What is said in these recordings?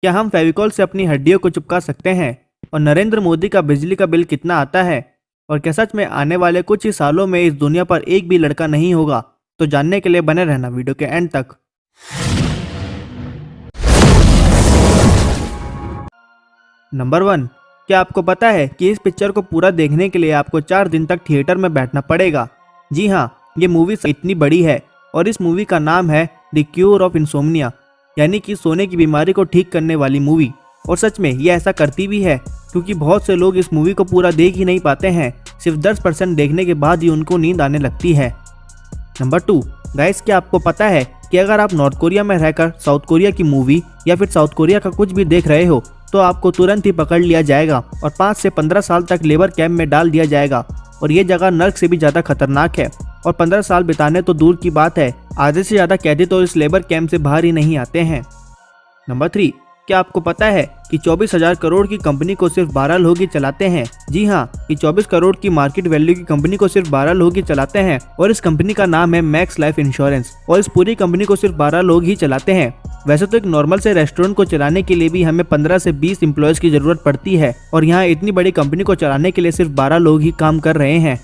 क्या हम फेविकॉल से अपनी हड्डियों को चिपका सकते हैं? और नरेंद्र मोदी का बिजली का बिल कितना आता है? और क्या सच में आने वाले कुछ ही सालों में इस दुनिया पर एक भी लड़का नहीं होगा? तो जानने के लिए बने रहना वीडियो के एंड तक। नंबर 1, क्या आपको पता है कि इस पिक्चर को पूरा देखने के लिए आपको 4 दिन तक थिएटर में बैठना पड़ेगा? जी हाँ, ये मूवी इतनी बड़ी है और इस मूवी का नाम है द क्यूर ऑफ इंसोम्निया, यानी कि सोने की बीमारी को ठीक करने वाली मूवी। और सच में ये ऐसा करती भी है, क्योंकि बहुत से लोग इस मूवी को पूरा देख ही नहीं पाते हैं। सिर्फ 10% देखने के बाद ही उनको नींद आने लगती है। नंबर 2, गाइस, क्या आपको पता है कि अगर आप नॉर्थ कोरिया में रहकर साउथ कोरिया की मूवी या फिर साउथ कोरिया का कुछ भी देख रहे हो तो आपको तुरंत ही पकड़ लिया जाएगा और 5 से 15 साल तक लेबर कैंप में डाल दिया जाएगा। और ये जगह नर्क से भी ज़्यादा खतरनाक है। और 15 साल बिताने तो दूर की बात है, आधे से ज़्यादा कैदी तो इस लेबर कैंप से बाहर ही नहीं आते हैं। नंबर 3, क्या आपको पता है कि 24,000 करोड़ की कंपनी को सिर्फ 12 लोग ही चलाते हैं? जी हाँ, कि 24 करोड़ की मार्केट वैल्यू की कंपनी को सिर्फ 12 लोग ही चलाते हैं। और इस कंपनी का नाम है मैक्स लाइफ इंश्योरेंस। और इस पूरी कंपनी को सिर्फ 12 लोग ही चलाते हैं। वैसे तो एक नॉर्मल से रेस्टोरेंट को चलाने के लिए भी हमें 15 से 20 एम्प्लॉयज की जरूरत पड़ती है, और यहाँ इतनी बड़ी कंपनी को चलाने के लिए सिर्फ 12 लोग ही काम कर रहे हैं।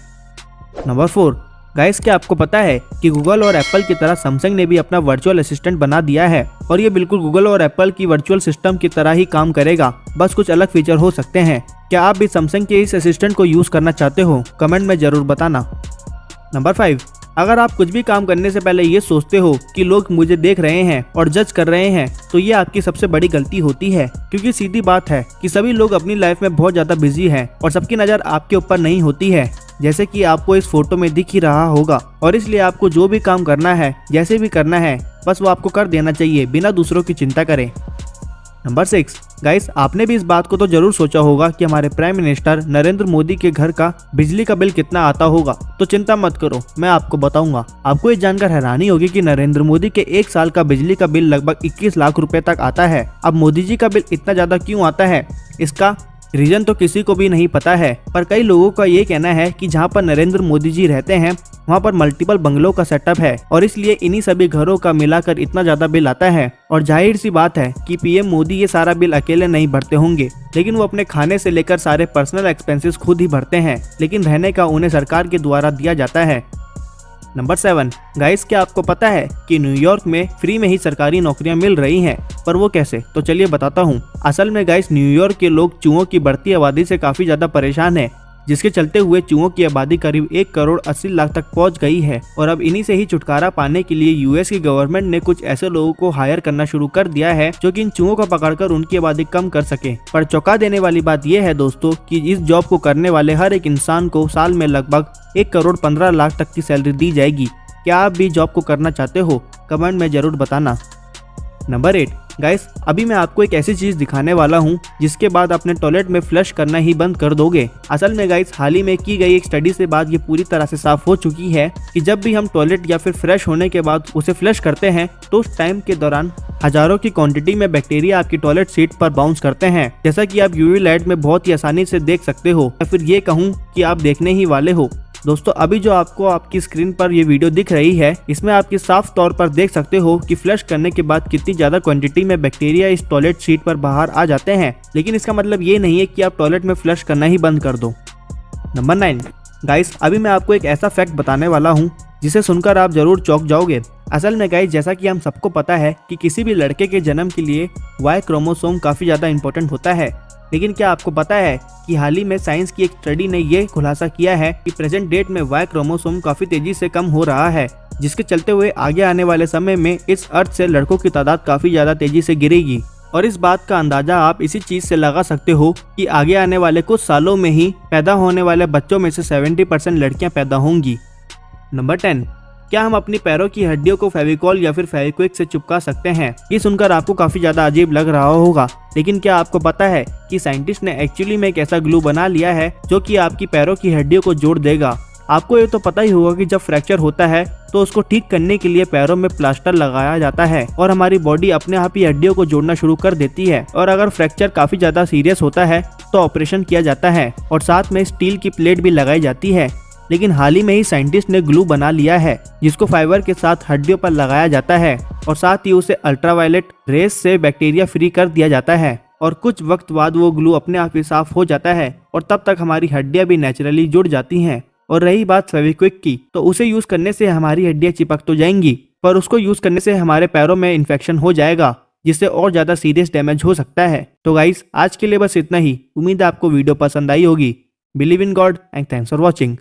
नंबर 4, गाइस, क्या आपको पता है कि गूगल और एप्पल की तरह सैमसंग ने भी अपना वर्चुअल असिस्टेंट बना दिया है? और ये बिल्कुल गूगल और एप्पल की वर्चुअल सिस्टम की तरह ही काम करेगा, बस कुछ अलग फीचर हो सकते हैं। क्या आप भी सैमसंग के इस असिस्टेंट को यूज करना चाहते हो? कमेंट में जरूर बताना। नंबर 5, अगर आप कुछ भी काम करने से पहले ये सोचते हो कि लोग मुझे देख रहे हैं और जज कर रहे हैं, तो ये आपकी सबसे बड़ी गलती होती है। क्योंकि सीधी बात है कि सभी लोग अपनी लाइफ में बहुत ज्यादा बिजी हैं और सबकी नज़र आपके ऊपर नहीं होती है, जैसे कि आपको इस फोटो में दिख ही रहा होगा। और इसलिए आपको जो भी काम करना है, जैसे भी करना है, बस वो आपको कर देना चाहिए बिना दूसरों की चिंता करे। नंबर 6, गाइस, आपने भी इस बात को तो जरूर सोचा होगा कि हमारे प्राइम मिनिस्टर नरेंद्र मोदी के घर का बिजली का बिल कितना आता होगा। तो चिंता मत करो, मैं आपको बताऊंगा। आपको ये जानकर हैरानी होगी कि नरेंद्र मोदी के 1 साल का बिजली का बिल लगभग 21 लाख रुपए तक आता है। अब मोदी जी का बिल इतना ज्यादा क्यों आता है, इसका रीजन तो किसी को भी नहीं पता है, पर कई लोगों का ये कहना है कि जहाँ पर नरेंद्र मोदी जी रहते हैं वहाँ पर मल्टीपल बंगलों का सेटअप है और इसलिए इन्हीं सभी घरों का मिलाकर इतना ज्यादा बिल आता है। और जाहिर सी बात है कि पीएम मोदी ये सारा बिल अकेले नहीं भरते होंगे, लेकिन वो अपने खाने से लेकर सारे पर्सनल एक्सपेंसेस खुद ही भरते हैं, लेकिन रहने का उन्हें सरकार के द्वारा दिया जाता है। नंबर 7, गाइस, क्या आपको पता है कि न्यूयॉर्क में फ्री में ही सरकारी नौकरियां मिल रही हैं? पर वो कैसे, तो चलिए बताता हूँ। असल में गाइस, न्यूयॉर्क के लोग चूहों की बढ़ती आबादी से काफी ज्यादा परेशान हैं, जिसके चलते हुए चूहों की आबादी करीब 1 करोड़ 80 लाख तक पहुंच गई है। और अब इन्हीं से ही छुटकारा पाने के लिए यूएस की गवर्नमेंट ने कुछ ऐसे लोगों को हायर करना शुरू कर दिया है जो कि इन चूहों को पकड़कर उनकी आबादी कम कर सके। पर चौंका देने वाली बात यह है दोस्तों कि इस जॉब को करने वाले हर एक इंसान को साल में लगभग 1 करोड़ 15 लाख तक की सैलरी दी जाएगी। क्या आप भी जॉब को करना चाहते हो? कमेंट में जरूर बताना। नंबर 8, गाइस, अभी मैं आपको एक ऐसी चीज दिखाने वाला हूँ जिसके बाद अपने टॉयलेट में फ्लश करना ही बंद कर दोगे। असल में गाइस, हाल ही में की गई एक स्टडी से बात ये पूरी तरह से साफ हो चुकी है कि जब भी हम टॉयलेट या फिर फ्रेश होने के बाद उसे फ्लश करते हैं तो उस टाइम के दौरान हजारों की क्वांटिटी में बैक्टीरिया आपकी टॉयलेट सीट पर बाउंस करते हैं, जैसा कि आप यूवी लाइट में बहुत ही आसानी से देख सकते हो, या फिर ये कहूँ कि आप देखने ही वाले हो। दोस्तों, अभी जो आपको आपकी स्क्रीन पर ये वीडियो दिख रही है, इसमें आपकी साफ तौर पर देख सकते हो कि फ्लश करने के बाद कितनी ज्यादा क्वांटिटी में बैक्टीरिया इस टॉयलेट सीट पर बाहर आ जाते हैं। लेकिन इसका मतलब ये नहीं है कि आप टॉयलेट में फ्लश करना ही बंद कर दो। नंबर 9, गाइस, अभी मैं आपको एक ऐसा फैक्ट बताने वाला हूँ जिसे सुनकर आप जरूर चौंक जाओगे। असल में गाइस, जैसा कि हम सबको पता है कि किसी भी लड़के के जन्म के लिए Y क्रोमोसोम काफी ज्यादा इंपॉर्टेंट होता है, लेकिन क्या आपको पता है कि हाल ही में साइंस की एक स्टडी ने ये खुलासा किया है कि प्रेजेंट डेट में Y क्रोमोसोम काफी तेजी से कम हो रहा है, जिसके चलते हुए आगे आने वाले समय में इस अर्थ से लड़कों की तादाद काफी ज्यादा तेजी से गिरेगी। और इस बात का अंदाजा आप इसी चीज से लगा सकते हो कि आगे आने वाले कुछ सालों में ही पैदा होने वाले बच्चों में से 70% लड़कियां पैदा होंगी। नंबर 10, क्या हम अपनी पैरों की हड्डियों को फेविकॉल या फिर फेविक्विक से चिपका सकते हैं? ये सुनकर आपको काफी ज्यादा अजीब लग रहा होगा, लेकिन क्या आपको पता है कि साइंटिस्ट ने एक्चुअली में एक ऐसा ग्लू बना लिया है जो कि आपकी पैरों की हड्डियों को जोड़ देगा। आपको ये तो पता ही होगा कि जब फ्रैक्चर होता है तो उसको ठीक करने के लिए पैरों में प्लास्टर लगाया जाता है और हमारी बॉडी अपने आप ही हड्डियों को जोड़ना शुरू कर देती है। और अगर फ्रैक्चर काफी ज्यादा सीरियस होता है तो ऑपरेशन किया जाता है और साथ में स्टील की प्लेट भी लगाई जाती है। लेकिन हाल ही में ही साइंटिस्ट ने ग्लू बना लिया है जिसको फाइबर के साथ हड्डियों पर लगाया जाता है और साथ ही उसे अल्ट्रावायलेट रेस से बैक्टीरिया फ्री कर दिया जाता है और कुछ वक्त बाद वो ग्लू अपने आप ही साफ हो जाता है और तब तक हमारी हड्डियां भी नेचुरली जुड़ जाती हैं। और रही बात फेविक्विक की, तो उसे यूज करने से हमारी हड्डियां चिपक तो जाएंगी, पर उसको यूज करने से हमारे पैरों में इन्फेक्शन हो जाएगा, जिससे और ज्यादा सीरियस डैमेज हो सकता है। तो गाइस, आज के लिए बस इतना ही। उम्मीद है आपको वीडियो पसंद आई होगी। Believe in God and thanks for watching.